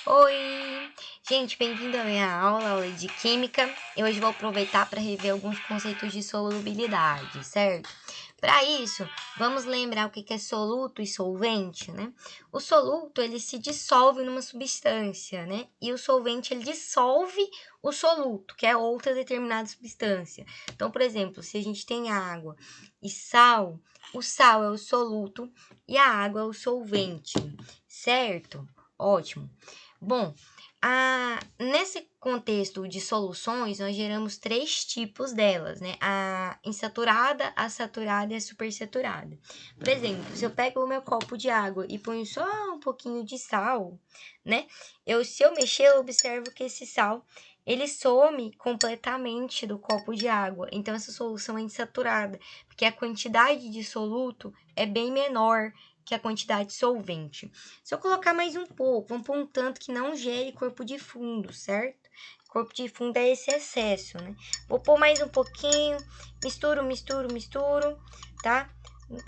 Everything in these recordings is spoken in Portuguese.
Oi! Gente, bem-vindo à minha aula de Química. Eu hoje vou aproveitar para rever alguns conceitos de solubilidade, certo? Para isso, vamos lembrar o que é soluto e solvente, né? O soluto, ele se dissolve numa substância, né? E o solvente, ele dissolve o soluto, que é outra determinada substância. Então, por exemplo, se a gente tem água e sal, o sal é o soluto e a água é o solvente, certo? Ótimo. Bom, nesse contexto de soluções, nós geramos três tipos delas, né? A insaturada, a saturada e a supersaturada. Por exemplo, se eu pego o meu copo de água e ponho só um pouquinho de sal, né? Se eu mexer, eu observo que esse sal, ele some completamente do copo de água. Então, essa solução é insaturada, porque a quantidade de soluto é bem menor que a quantidade de solvente. Se eu colocar mais um pouco, vamos pôr um tanto que não gere corpo de fundo, certo? Corpo de fundo é esse excesso, né? Vou pôr mais um pouquinho, misturo, tá?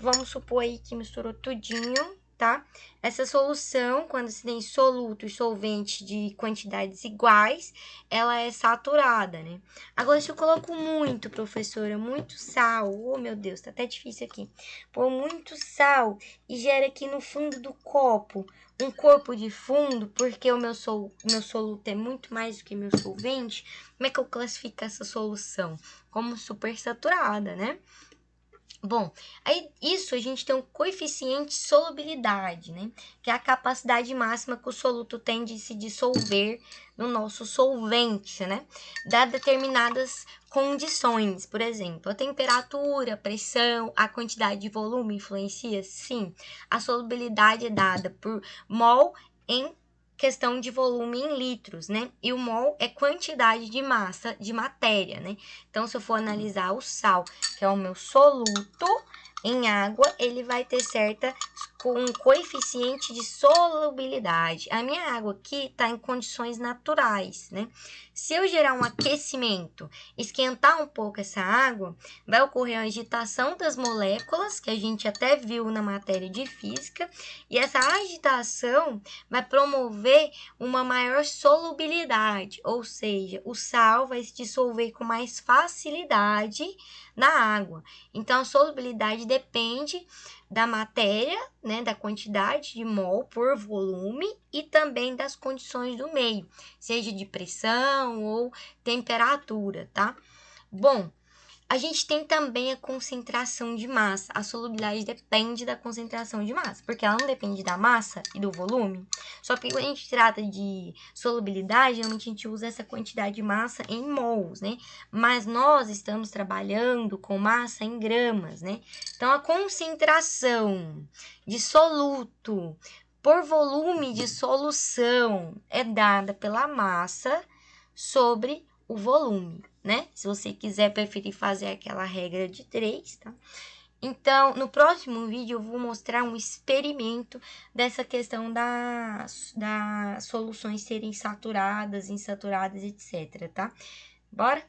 Vamos supor aí que misturou tudinho, tá? Essa solução, quando se tem soluto e solvente de quantidades iguais, ela é saturada, né? Agora, se eu coloco muito, professora, muito sal, oh meu Deus, tá até difícil aqui. Pôr muito sal e gera aqui no fundo do copo um corpo de fundo, porque meu soluto é muito mais do que meu solvente, como é que eu classifico essa solução? Como supersaturada, né? Bom, aí isso a gente tem um coeficiente de solubilidade, né? Que é a capacidade máxima que o soluto tem de se dissolver no nosso solvente, né? Dadas determinadas condições, por exemplo, a temperatura, a pressão, a quantidade de volume influencia? Sim. A solubilidade é dada por mol em questão de volume em litros, né? E o mol é quantidade de massa de matéria, né? Então, se eu for analisar o sal, que é o meu soluto, em água, ele vai ter com um coeficiente de solubilidade. A minha água aqui está em condições naturais, né? Se eu gerar um aquecimento, esquentar um pouco essa água, vai ocorrer a agitação das moléculas, que a gente até viu na matéria de física, e essa agitação vai promover uma maior solubilidade, ou seja, o sal vai se dissolver com mais facilidade na água. Então, a solubilidade depende da matéria, né, da quantidade de mol por volume e também das condições do meio, seja de pressão ou temperatura, tá? Bom, a gente tem também a concentração de massa. A solubilidade depende da concentração de massa, porque ela não depende da massa e do volume. Só que quando a gente trata de solubilidade, geralmente a gente usa essa quantidade de massa em mols, né? Mas nós estamos trabalhando com massa em gramas, né? Então, a concentração de soluto por volume de solução é dada pela massa sobre o volume, né? Se você quiser preferir fazer aquela regra de 3, tá? Então, no próximo vídeo eu vou mostrar um experimento dessa questão das soluções serem saturadas, insaturadas, etc, tá? Bora?